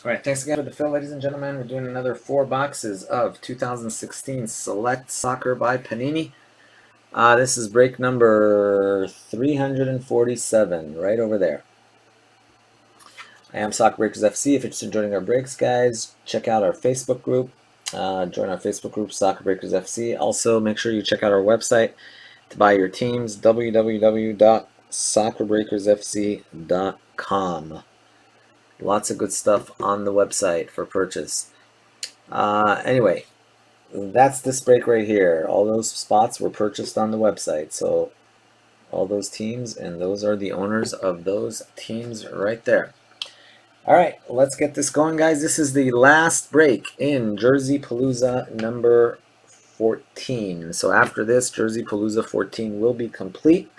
All right, thanks again for the fill, ladies and gentlemen. We're doing another 4 boxes of 2016 Select Soccer by Panini. This is break number 347, right over there. I am Soccer Breakers FC. If you're interested in joining our breaks, guys, check out our Facebook group. Join our Facebook group, Soccer Breakers FC. Also, make sure you check out our website to buy your teams, www.soccerbreakersfc.com. Lots of good stuff on the website for purchase. Anyway, that's this break right here. All those spots were purchased on the website. So all those teams, and those are the owners of those teams right there. All right, let's get this going, guys. This is the last break in Jerseypalooza number 14. So after this, Jerseypalooza 14 will be complete.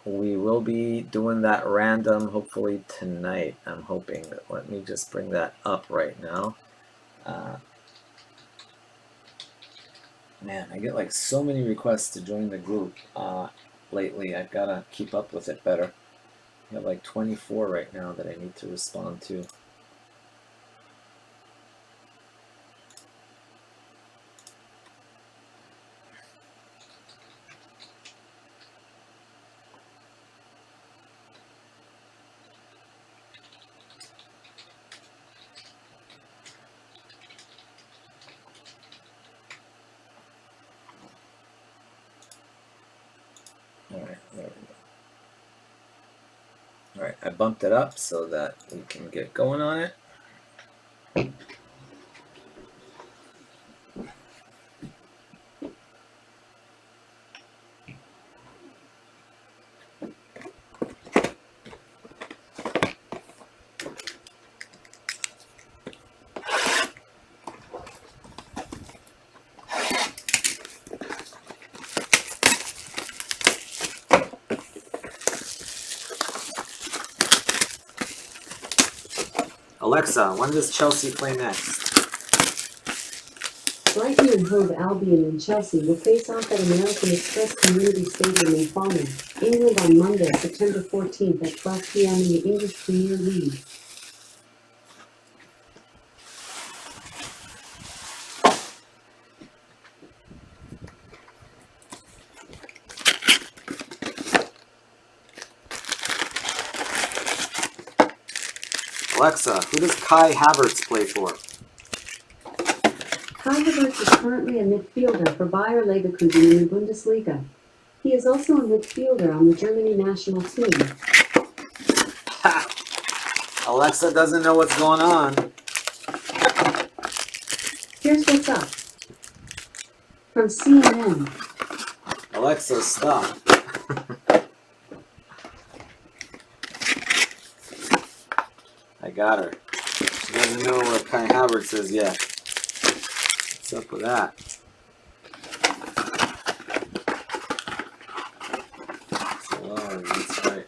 We will be doing that random hopefully tonight. I'm hoping. Let me just bring that up right now. Man, I get like so many requests to join the group lately. I've got to keep up with it better. I have like 24 right now that I need to respond to. All right, there we go. All right, I bumped it up so that we can get going on it. Alexa, when does Chelsea play next? Brighton and Hove Albion and Chelsea will face off at American Express Community Stadium in Falmouth, England on Monday, September 14th at 12 p.m. in the English Premier League. Alexa, who does Kai Havertz play for? Kai Havertz is currently a midfielder for Bayer Leverkusen in the Bundesliga. He is also a midfielder on the Germany national team. Alexa doesn't know what's going on. Here's what's up. From CNN. Alexa, stop. I got her. She doesn't know what Kai Havertz is yet. What's up with that? Oh, that's right.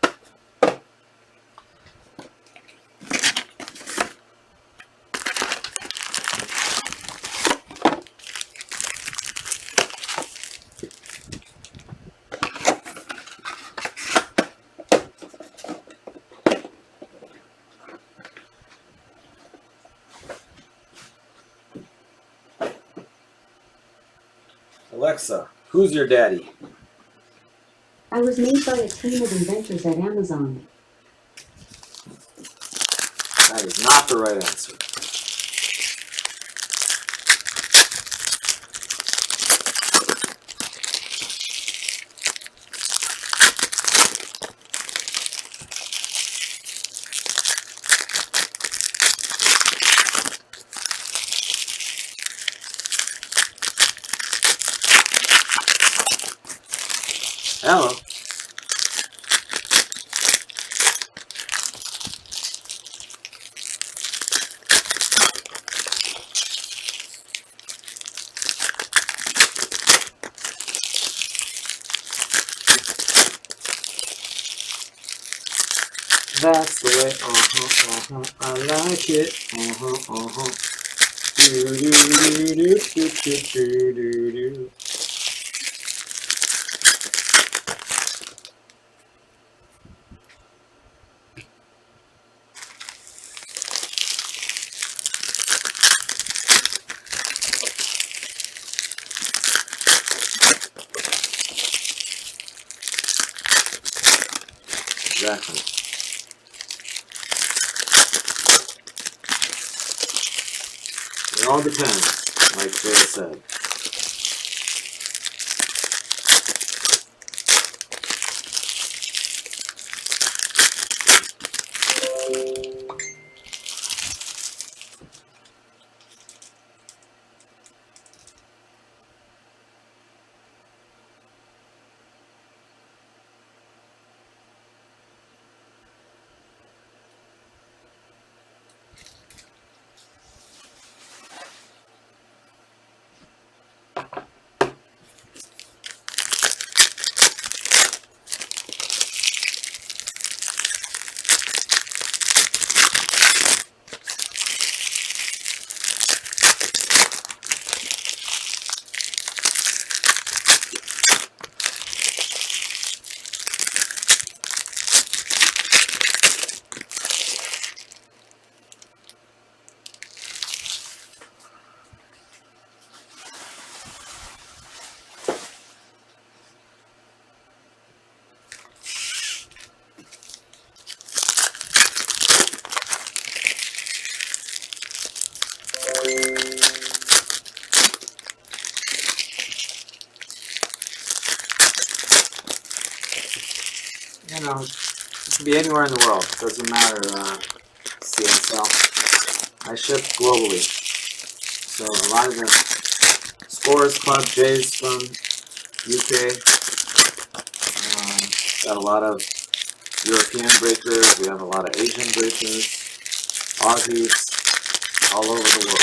Alexa, who's your daddy? I was made by a team of inventors at Amazon. That is not the right answer. Hello. That's the way, I like it, do do do do do do do do. exactly. It all depends, like Jay said. You know, it can be anywhere in the world. It doesn't matter. CSL. I ship globally, so a lot of the Spores Club Jays from UK. Got a lot of European breakers. We have a lot of Asian breakers, Aussies, all over the world.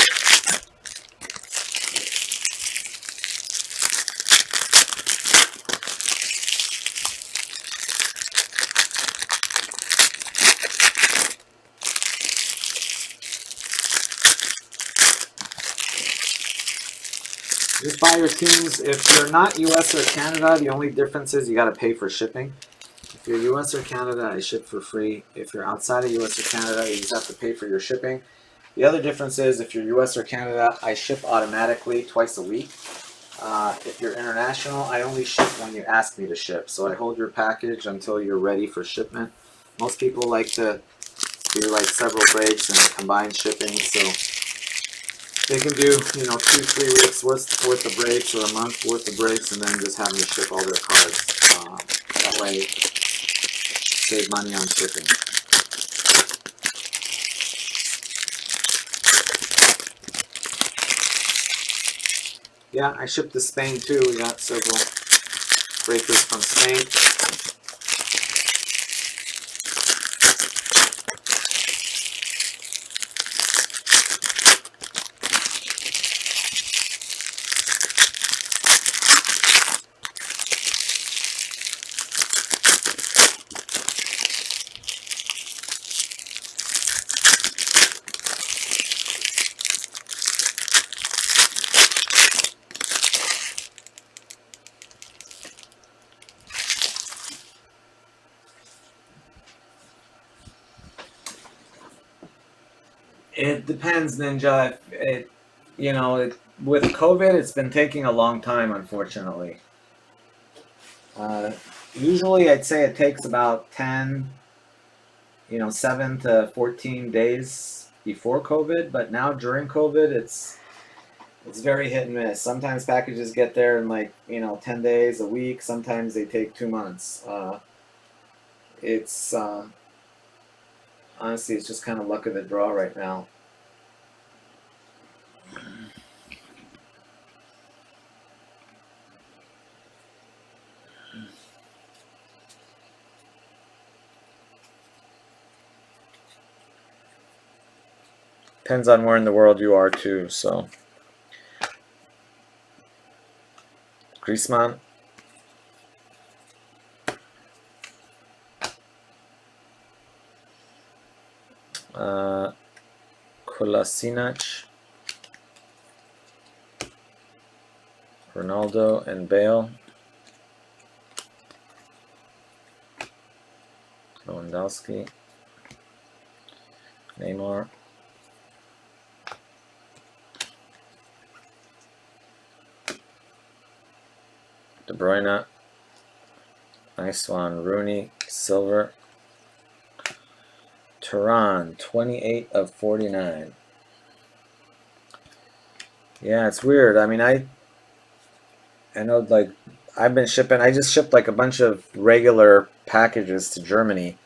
Just buy your teams. If you're not US or Canada, the only difference is you got to pay for shipping. If you're US or Canada, I ship for free. If you're outside of US or Canada, you just have to pay for your shipping. The other difference is if you're US or Canada, I ship automatically twice a week. If you're international, I only ship when you ask me to ship. So I hold your package until you're ready for shipment. Most people like to do like several breaks and combine shipping. So they can do, 2-3 weeks worth of breaks or a month worth of breaks, and then just have me ship all their cards. That way, save money on shipping. Yeah, I ship to Spain too. We got several breakers from Spain. It depends, Ninja. With COVID, it's been taking a long time, unfortunately. Usually, I'd say it takes about 7 to 14 days before COVID, but now during COVID, it's very hit and miss. Sometimes packages get there in 10 days, a week. Sometimes they take 2 months. It's honestly, it's just kind of luck of the draw right now. Depends on where in the world you are too. So, Griezmann, Kolasinac, Ronaldo, and Bale. Lewandowski, Neymar, De Bruyne, nice one, Rooney, Silver, Tehran, 28 of 49. Yeah, it's weird. I mean, I know, like, I've been shipping. I just shipped like a bunch of regular packages to Germany,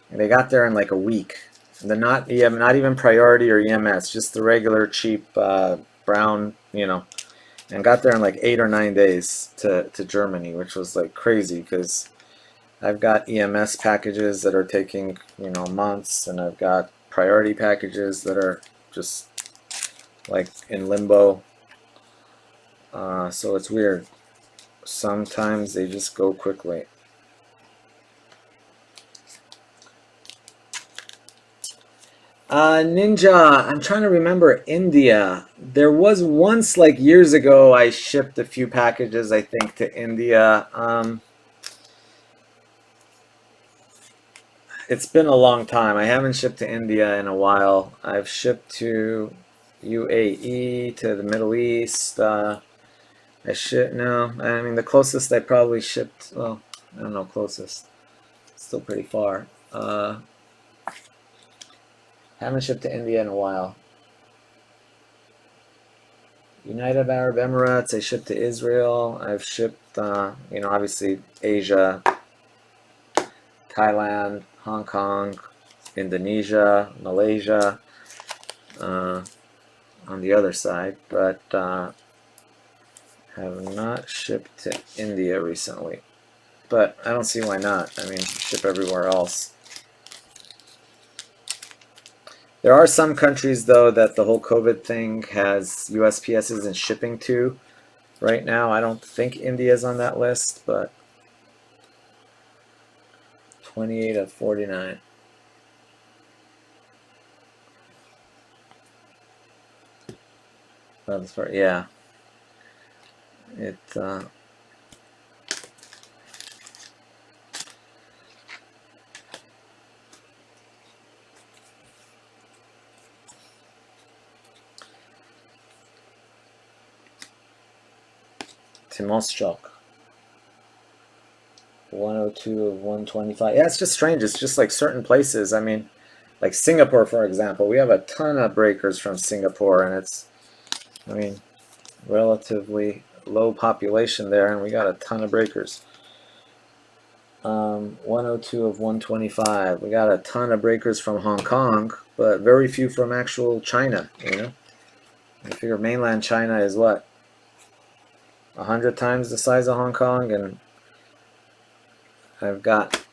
and they got there in like a week. And they're not not even priority or EMS, just the regular cheap brown, and got there in like 8 or 9 days to Germany, which was like crazy because I've got EMS packages that are taking months, and I've got priority packages that are just like in limbo. So it's weird. Sometimes they just go quickly. Ninja, I'm trying to remember India. There was once, like years ago, I shipped a few packages, I think, to India. It's been a long time. I haven't shipped to India in a while. I've shipped to UAE, to the Middle East. No, I mean, the closest I probably shipped, well, I don't know, closest. Still pretty far. Haven't shipped to India in a while. United Arab Emirates, I shipped to Israel. I've shipped, obviously Asia, Thailand, Hong Kong, Indonesia, Malaysia, uh, on the other side, but have not shipped to India recently. But I don't see why not. I mean, ship everywhere else. There are some countries, though, that the whole COVID thing has USPS isn't shipping to right now. I don't think India's on that list, but 28 of 49. Yeah. It Timoschok, 102 of 125. Yeah, it's just strange. It's just like certain places. I mean, like Singapore, for example. We have a ton of breakers from Singapore, and it's, I mean, relatively low population there, and we got a ton of breakers. 102 of 125. We got a ton of breakers from Hong Kong, but very few from actual China. I figure mainland China is what, 100 times the size of Hong Kong, and I've got,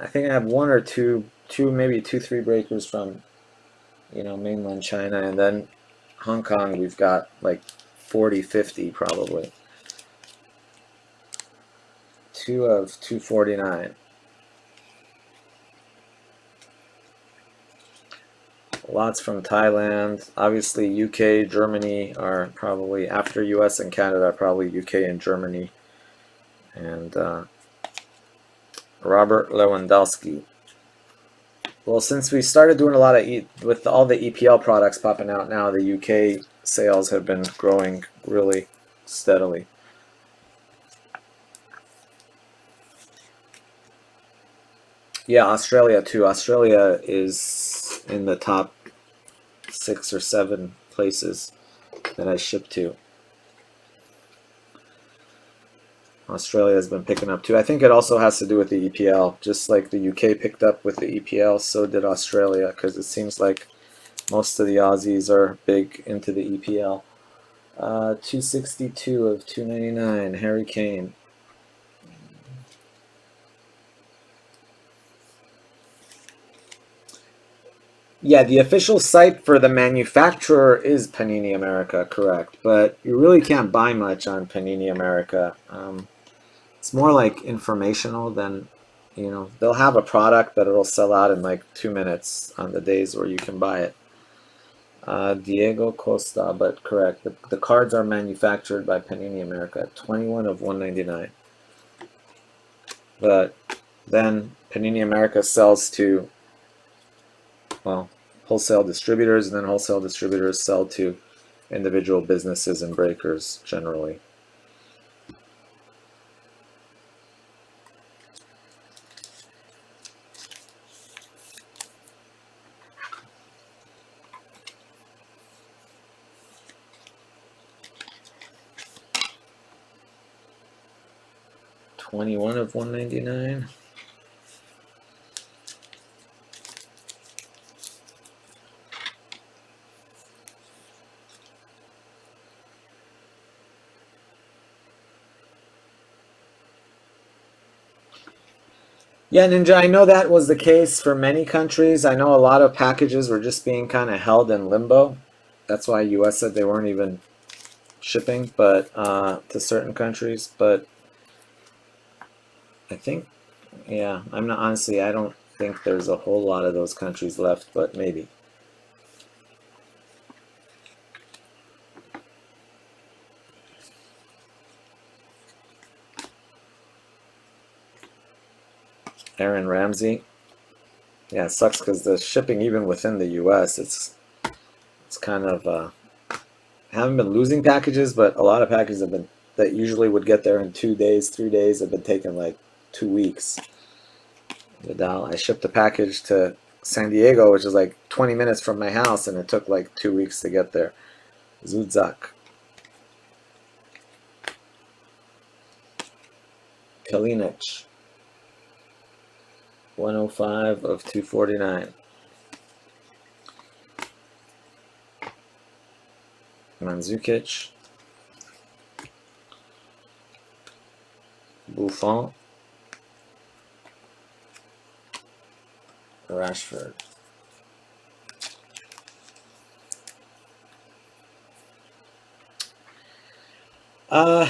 I think I have one or maybe two, three breakers from, mainland China, and then Hong Kong, we've got like 40, 50 probably. 2 of 249. Lots from Thailand. Obviously, UK, Germany are probably, after US and Canada, probably UK and Germany. And Robert Lewandowski. Well, since we started doing a lot of with all the EPL products popping out now, the UK sales have been growing really steadily. Yeah, Australia too. Australia is in the top 6 or 7 places that I ship to. Australia has been picking up too. I think it also has to do with the EPL. Just like the UK picked up with the EPL, so did Australia, because it seems like most of the Aussies are big into the EPL. 262 of 299, Harry Kane. Yeah, the official site for the manufacturer is Panini America, correct. But you really can't buy much on Panini America. It's more like informational than, they'll have a product, but it'll sell out in like 2 minutes on the days where you can buy it. Diego Costa, but correct. The cards are manufactured by Panini America, 21 of 199. But then Panini America sells to, well, wholesale distributors, and then wholesale distributors sell to individual businesses and breakers generally. 21 of 199. Yeah, Ninja, I know that was the case for many countries. I know a lot of packages were just being kind of held in limbo. That's why US said they weren't even shipping, but to certain countries. But I think, yeah, I'm not honestly. I don't think there's a whole lot of those countries left, but maybe. Aaron Ramsey. Yeah, it sucks because the shipping, even within the U.S., it's kind of haven't been losing packages, but a lot of packages have been that usually would get there in 2 days, 3 days have been taking like 2 weeks. Vidal, I shipped a package to San Diego, which is like 20 minutes from my house, and it took like 2 weeks to get there. Zudzak. Kalinic. 105 of 249. Mandzukic. Buffon. Rashford.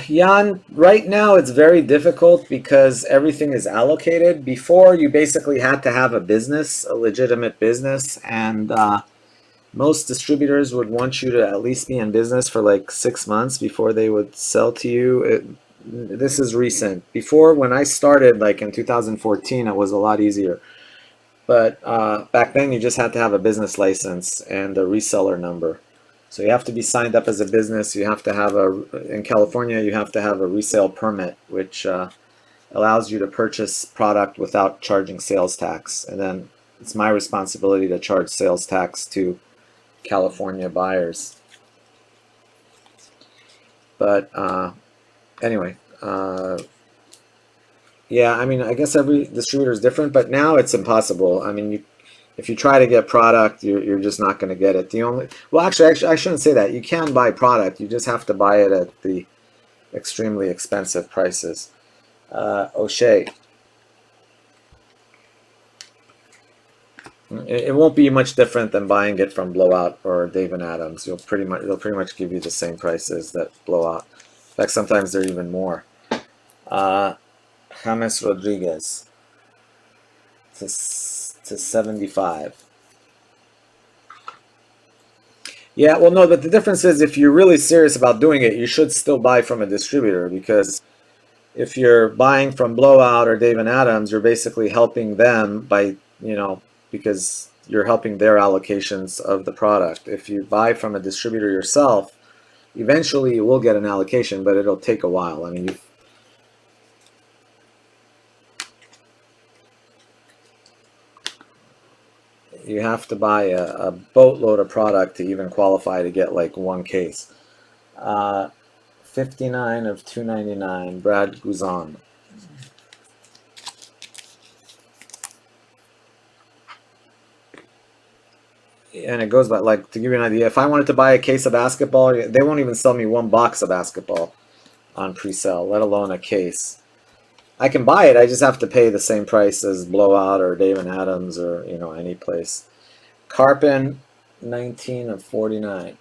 Jan, right now it's very difficult because everything is allocated. Before, you basically had to have a business, a legitimate business, and most distributors would want you to at least be in business for like 6 months before they would sell to you. This is recent. Before, when I started, like in 2014, it was a lot easier. But back then, you just had to have a business license and a reseller number. So you have to be signed up as a business. You have to have in California, you have to have a resale permit, which allows you to purchase product without charging sales tax. And then it's my responsibility to charge sales tax to California buyers. But anyway, yeah, I mean, I guess every distributor is different, but now it's impossible. I mean, if you try to get product, you're just not going to get it. Well, actually, I shouldn't say that. You can buy product. You just have to buy it at the extremely expensive prices. O'Shea. It won't be much different than buying it from Blowout or Dave and Adams. They'll pretty much give you the same prices that Blowout. In fact, sometimes they're even more. James Rodriguez to 75. Yeah, well, no, but the difference is if you're really serious about doing it, you should still buy from a distributor because if you're buying from Blowout or Dave and Adams, you're basically helping them because you're helping their allocations of the product. If you buy from a distributor yourself, eventually you will get an allocation, but it'll take a while. I mean, you have to buy a boatload of product to even qualify to get like one case. 59 of 299, Brad Guzan. And it goes by, like, to give you an idea, if I wanted to buy a case of basketball, they won't even sell me one box of basketball on pre-sale, let alone a case. I can buy it, I just have to pay the same price as Blowout or Dave and Adams or any place. Carpin, 19 of 49.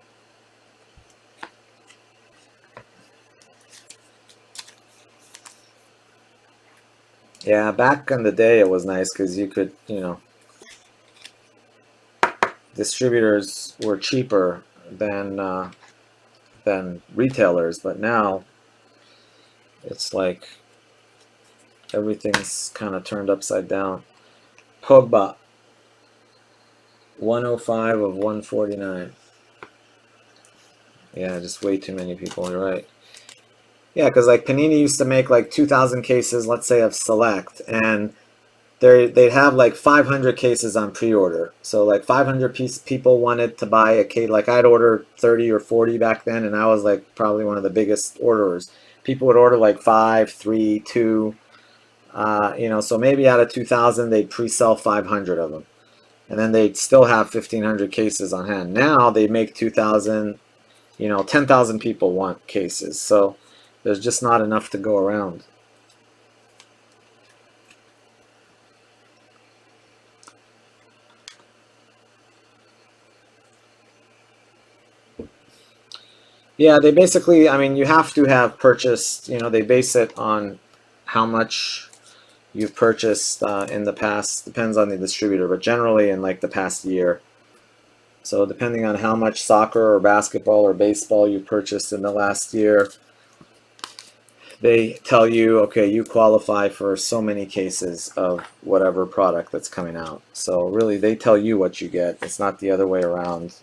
Yeah, back in the day it was nice because you could, distributors were cheaper than retailers, but now it's like everything's kind of turned upside down. Pogba, 105 of 149. Yeah, just way too many people. You're right. Yeah, because like Panini used to make like 2,000 cases, let's say, of Select, and they'd have like 500 cases on pre-order. So like 500 people wanted to buy a case. Like I'd order 30 or 40 back then, and I was like probably one of the biggest orderers. People would order like 5, 3, 2. So maybe out of 2,000, they'd pre-sell 500 of them, and then they'd still have 1,500 cases on hand. Now they make 2,000. 10,000 people want cases, so there's just not enough to go around. Yeah, they basically, I mean, you have to have purchased, they base it on how much you've purchased in the past. Depends on the distributor, but generally in like the past year. So depending on how much soccer or basketball or baseball you purchased in the last year, they tell you, okay, you qualify for so many cases of whatever product that's coming out. So really, they tell you what you get. It's not the other way around.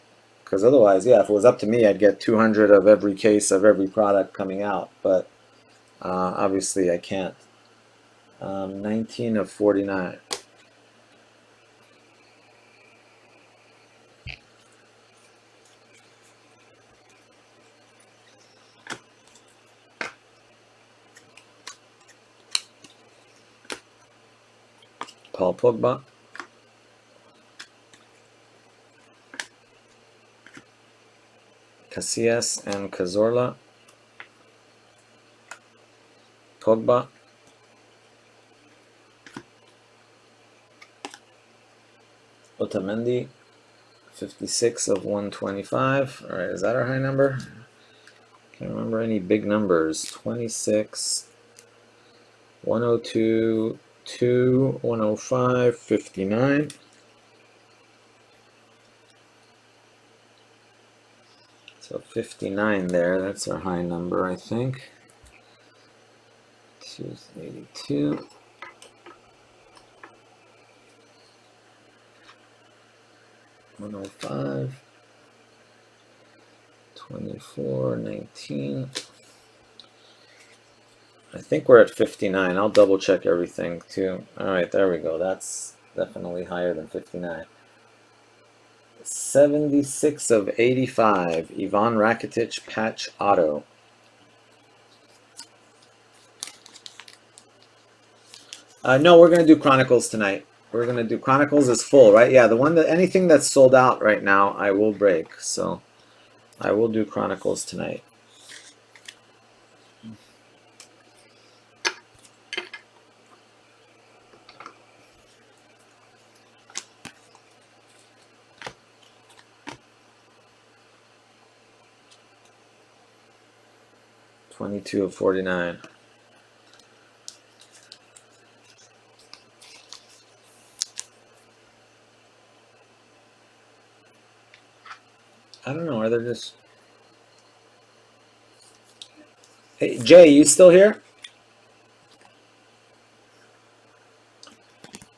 Because otherwise, yeah, if it was up to me, I'd get 200 of every case of every product coming out. But obviously, I can't. 19 of 49. Paul Pogba. Casillas and Cazorla. Pogba. Otamendi. 56 of 125. All right, is that our high number? Can't remember any big numbers. 26, 102, 2, 105, 59. So 59 there. That's our high number, I think. 282. 105. 24, 19. I think we're at 59. I'll double check everything too. All right, there we go. That's definitely higher than 59. 76 of 85. Ivan Rakitic patch auto. No, we're gonna do Chronicles tonight. We're gonna do Chronicles is full, right? Yeah, the one that anything that's sold out right now, I will break. So I will do Chronicles tonight. $22 of $49. I don't know. Are there just? Hey, Jay, you still here?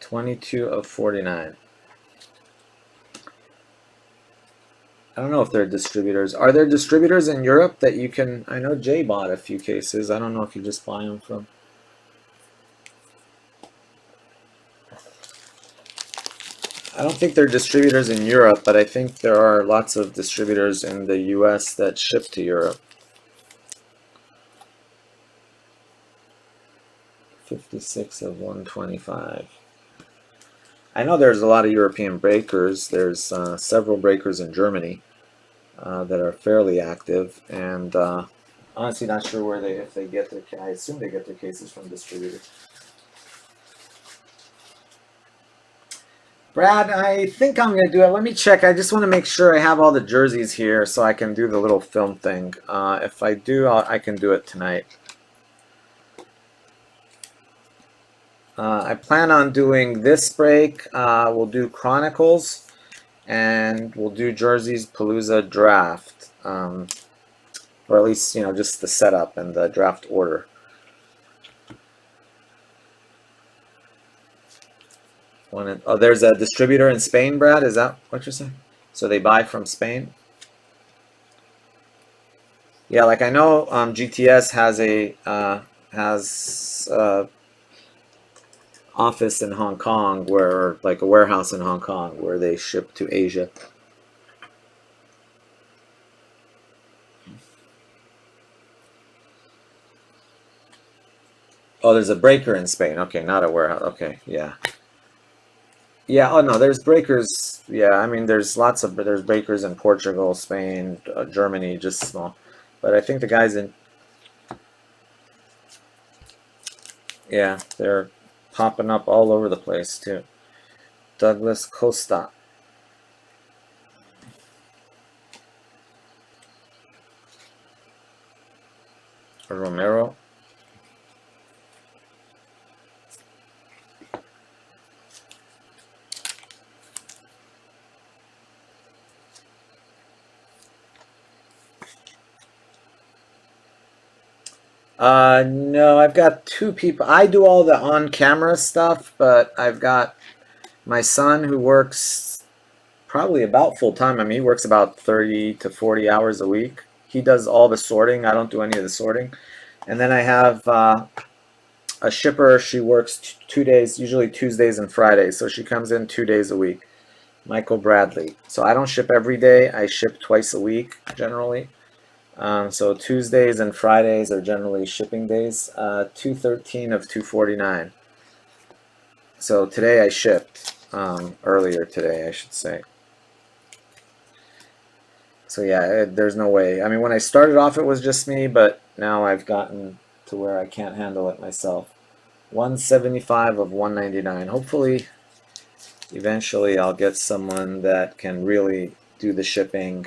22 of 49. I don't know if they're distributors. Are there distributors in Europe that you can? I know Jay bought a few cases. I don't know if you just buy them from. I don't think they're distributors in Europe, but I think there are lots of distributors in the US that ship to Europe. 56 of 125. I know there's a lot of European breakers. There's several breakers in Germany that are fairly active, and honestly not sure where if they get their. I assume they get their cases from distributors. Brad, I think I'm gonna do it. Let me check. I just want to make sure I have all the jerseys here so I can do the little film thing. If I do, I can do it tonight. I plan on doing this break. We'll do Chronicles, and we'll do Jerseypalooza draft, or at least just the setup and the draft order. Oh, there's a distributor in Spain, Brad. Is that what you're saying? So they buy from Spain? Yeah, like I know GTS has a office in Hong Kong, where like a warehouse in Hong Kong where they ship to Asia. Oh, there's a breaker in Spain. Okay, not a warehouse. Okay, yeah. Yeah, oh no, there's breakers. Yeah, I mean, there's breakers in Portugal, Spain, Germany, just small. But I think the guys in, yeah, they're popping up all over the place too. Douglas Costa, Romero. No, I've got two people. I do all the on-camera stuff, but I've got my son who works probably about full time. I mean, he works about 30 to 40 hours a week. He does all the sorting. I don't do any of the sorting. And then I have a shipper. She works 2 days, usually Tuesdays and Fridays. So she comes in 2 days a week. Michael Bradley. So I don't ship every day. I ship twice a week generally. So Tuesdays and Fridays are generally shipping days. 213 of 249. So today I shipped. Earlier today, I should say. So yeah, there's no way. I mean, when I started off, it was just me, but now I've gotten to where I can't handle it myself. 175 of 199. Hopefully, eventually, I'll get someone that can really do the shipping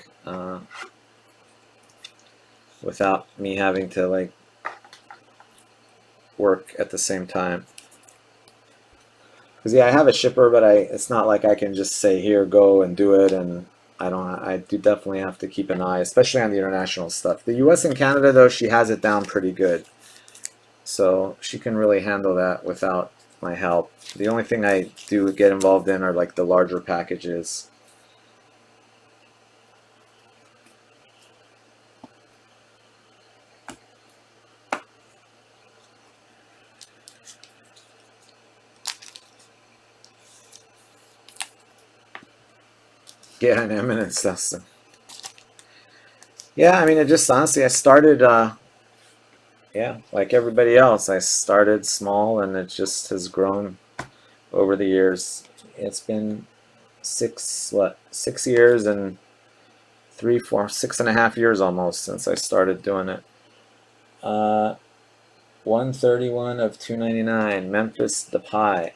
without me having to like work at the same time. Because yeah, I have a shipper, but it's not like I can just say here, go and do it, and I don't. I do definitely have to keep an eye, especially on the international stuff. The U.S. and Canada, though, she has it down pretty good. So she can really handle that without my help. The only thing I do get involved in are like the larger packages. Yeah, and eminent stuff. So. Yeah, I mean, it just honestly, I started, yeah, like everybody else, I started small and it just has grown over the years. It's been 6 years and 6.5 years almost since I started doing it. Uh, 131 of 299, Memphis Depay.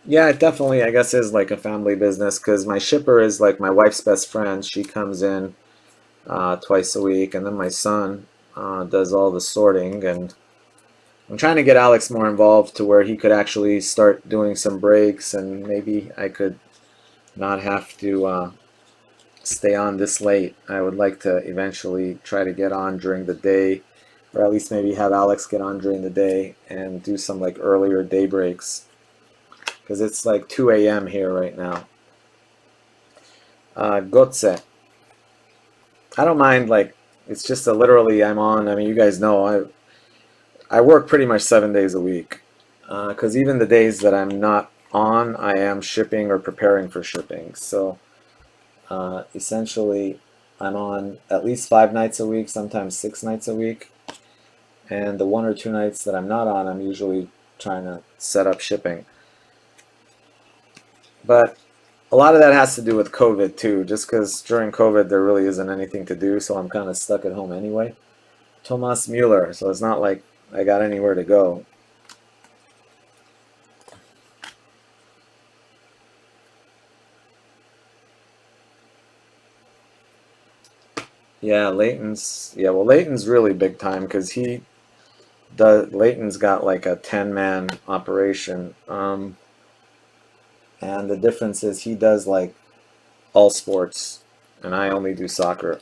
Yeah, it definitely, I guess, is like a family business because my shipper is like my wife's best friend. She comes in twice a week, and then my son does all the sorting. And I'm trying to get Alex more involved to where he could actually start doing some breaks, and maybe I could not have to stay on this late. I would like to eventually try to get on during the day, or at least maybe have Alex get on during the day and do some like earlier day breaks because it's like 2 a.m. here right now. Gotze. I don't mind like it's just a literally I'm on. I mean, you guys know I work pretty much 7 days a week because even the days that I'm not on, I am shipping or preparing for shipping. So essentially, I'm on at least 5 nights a week, sometimes 6 nights a week, and the 1 or 2 nights that I'm not on, I'm usually trying to set up shipping. But a lot of that has to do with COVID too, just because during COVID there really isn't anything to do, so I'm kind of stuck at home anyway. Thomas Mueller, so it's not like I got anywhere to go. Yeah, well, Leighton's really big time because Leighton's got like a 10-man operation, and the difference is he does like all sports, and I only do soccer.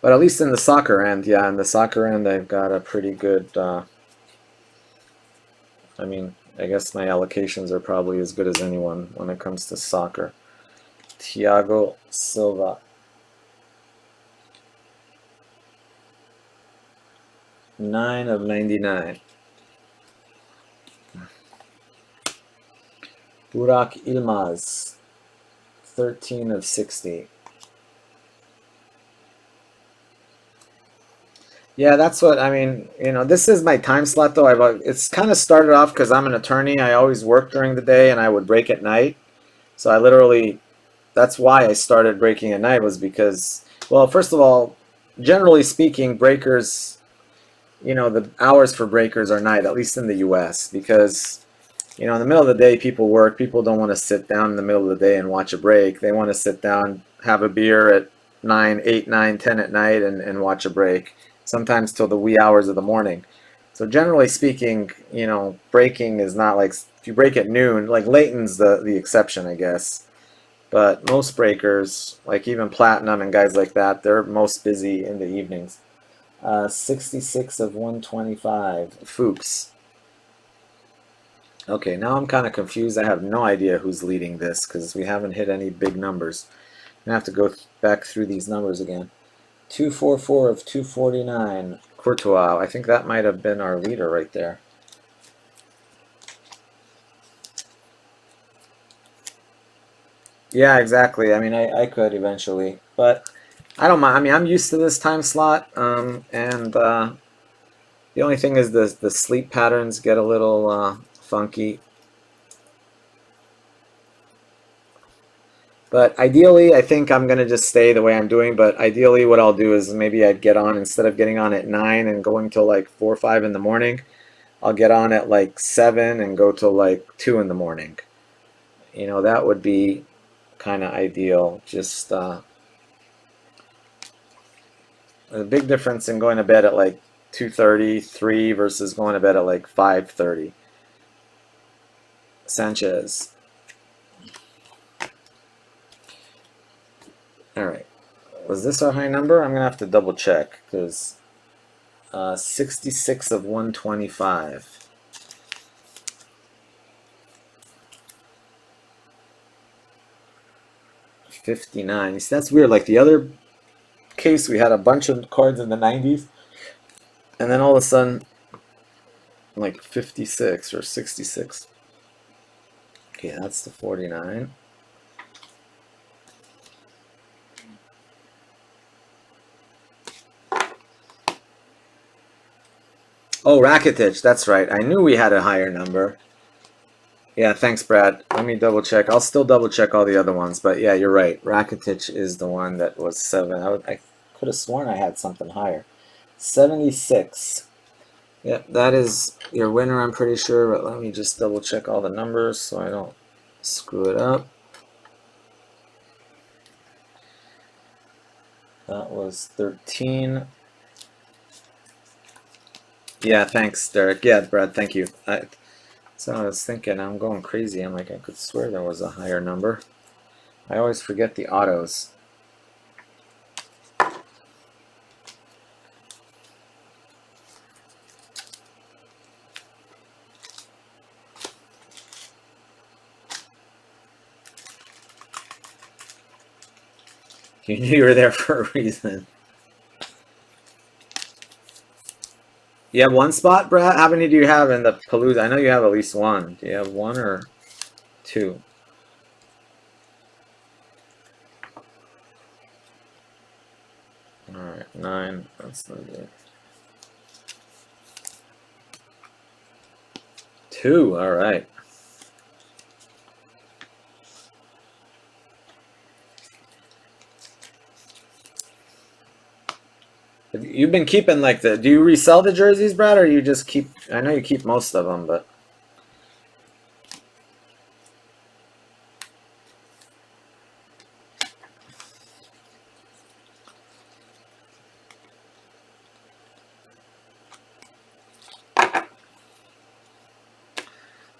But at least in the soccer end, yeah, in the soccer end, I've got a pretty good. I mean, I guess my allocations are probably as good as anyone when it comes to soccer. Thiago Silva. 9 of 99. Burak Ilmaz, 13 of 60. Yeah, that's what I mean. This is my time slot though. It's kind of started off because I'm an attorney. I always work during the day and I would break at night. So I literally, that's why I started breaking at night was because, well, first of all, generally speaking, breakers, the hours for breakers are night, at least in the US, because in the middle of the day, people work. People don't want to sit down in the middle of the day and watch a break. They want to sit down, have a beer at 9, 8, 9, 10 at night and watch a break, sometimes till the wee hours of the morning. So generally speaking, breaking is not like, if you break at noon, like Leighton's the exception, I guess. But most breakers, like even Platinum and guys like that, they're most busy in the evenings. 66 of 125. Fuchs. Okay, now I'm kind of confused. I have no idea who's leading this because we haven't hit any big numbers. I'm going to have to go back through these numbers again. 244 of 249. Courtois. I think that might have been our leader right there. Yeah, exactly. I mean, I could eventually, but I don't mind. I mean, I'm used to this time slot, and the only thing is the sleep patterns get a little funky. But ideally, I think I'm going to just stay the way I'm doing. But ideally, what I'll do is maybe I'd get on, instead of getting on at 9 and going till like 4 or 5 in the morning, I'll get on at like 7 and go till like 2 in the morning. That would be kind of ideal. Just a big difference in going to bed at like 2:30, 3 versus going to bed at like 5:30. Sanchez. All right. Was this our high number? I'm going to have to double check because 66 of 125. 59. You see, that's weird. Like the other case, we had a bunch of cards in the 90s, and then all of a sudden, like 56 or 66. Okay, that's the 49. Oh, Rakitic, that's right. I knew we had a higher number. Yeah, thanks, Brad. Let me double check. I'll still double check all the other ones, but yeah, you're right. Rakitic is the one that was 7. I could have sworn I had something higher. 76. Yep, that is your winner, I'm pretty sure, but let me just double check all the numbers so I don't screw it up. That was 13. Yeah, thanks, Derek. Yeah, Brad, thank you. So I was thinking, I'm going crazy. I'm like, I could swear there was a higher number. I always forget the autos. You knew you were there for a reason. You have one spot, Brad? How many do you have in the Palooza? I know you have at least one. Do you have one or two? Alright, 9. That's not good. 2, alright. You've been keeping like do you resell the jerseys, Brad, or you just keep, I know you keep most of them, but.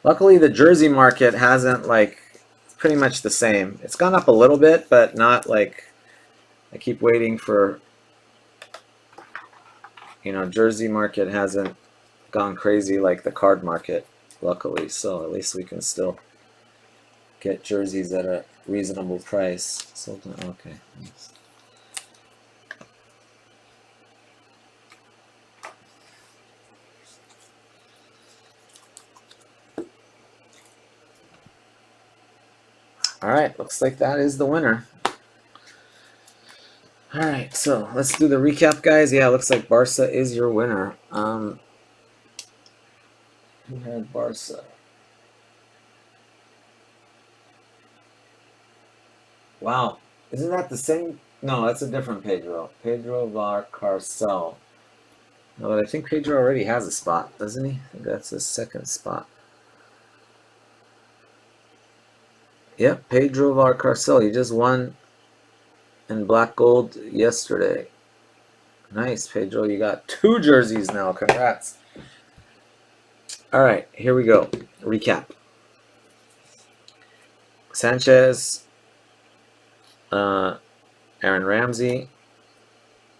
Luckily, the jersey market hasn't, like, pretty much the same. It's gone up a little bit, but not like, I keep waiting for, jersey market hasn't gone crazy like the card market, luckily. So at least we can still get jerseys at a reasonable price. So, okay. All right, looks like that is the winner. All right, so let's do the recap, guys. Yeah, looks like Barca is your winner. Who had Barca? Wow, isn't that the same? No, that's a different Pedro. Pedro Valcarcel. No, but I think Pedro already has a spot, doesn't he? I think that's his second spot. Yep, Pedro Valcarcel. He just won in black gold yesterday. Nice, Pedro. You got 2 jerseys now. Congrats. All right, here we go. Recap. Sanchez, Aaron Ramsey,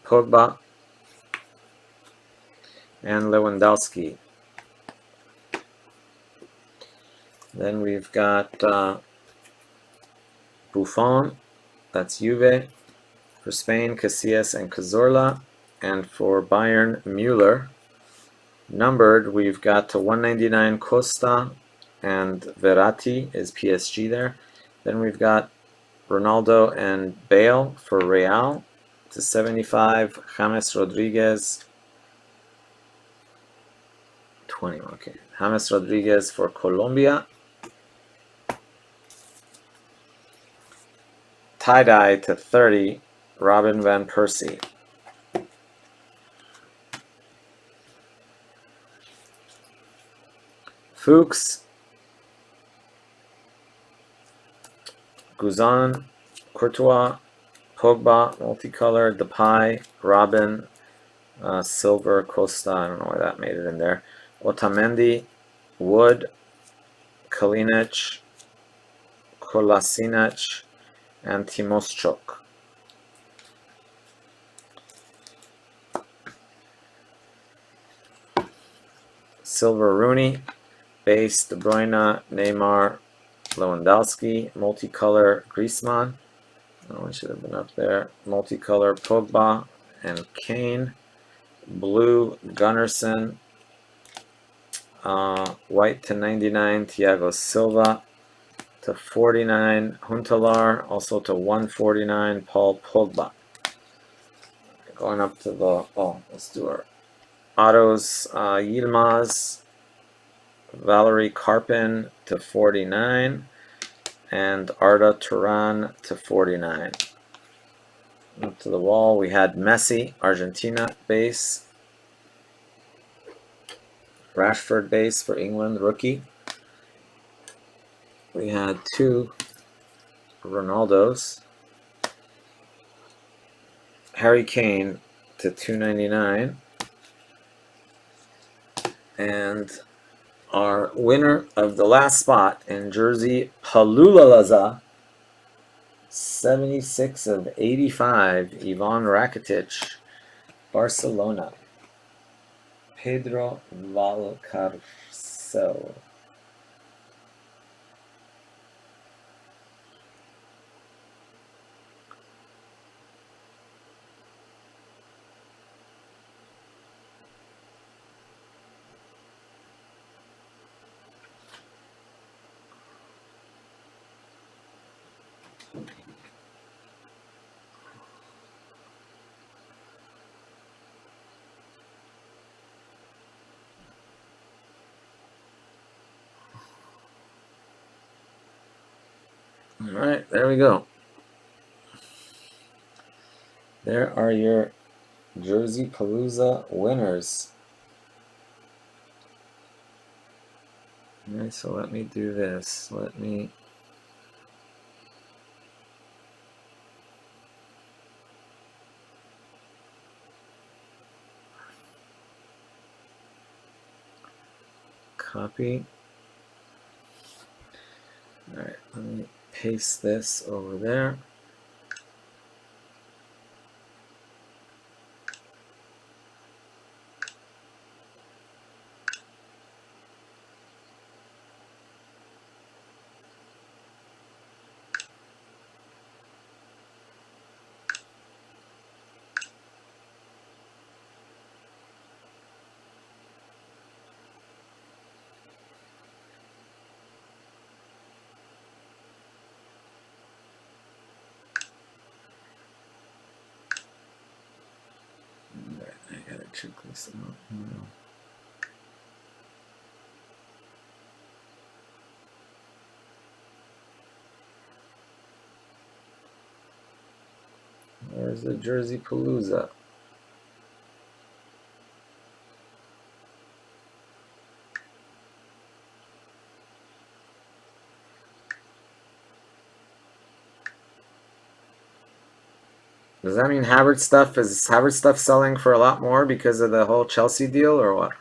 Pogba, and Lewandowski. Then we've got Buffon, that's Juve. For Spain, Casillas and Cazorla. And for Bayern, Müller. Numbered, we've got to 199 Costa, and Verratti is PSG there. Then we've got Ronaldo and Bale for Real. To 75, James Rodriguez. 20, okay. James Rodriguez for Colombia. Tie-dye to 30, Robin Van Persie. Fuchs, Guzan, Courtois, Pogba, multicolor, Depay, Robin, Silver, Costa, I don't know why that made it in there. Otamendi, Wood, Kalinic, Kolasinac, and Timoschuk. Silver, Rooney, base, De Bruyne, Neymar, Lewandowski, multicolor, Griezmann. Oh, it should have been up there. Multicolor, Pogba and Kane. Blue, Gunnarsson. White to 99, Thiago Silva. To 49, Huntelaar. Also to 149, Paul Pogba. Going up to the, let's do our autos. Yilmaz, Valerie Karpin to 49. And Arda Turan to 49. Up to the wall, we had Messi, Argentina base. Rashford base for England, rookie. We had 2 Ronaldos. Harry Kane to 299. And our winner of the last spot in Jerseypalooza, 76 of 85, Ivan Rakitic, Barcelona. Pedro Valcarcel. All right, there we go. There are your Jerseypalooza winners. All right, so let me do this. Let me copy. All right, let me paste this over there. should click some. No. Where's the Jerseypalooza? Does that mean Havertz stuff is Havertz stuff selling for a lot more because of the whole Chelsea deal, or what?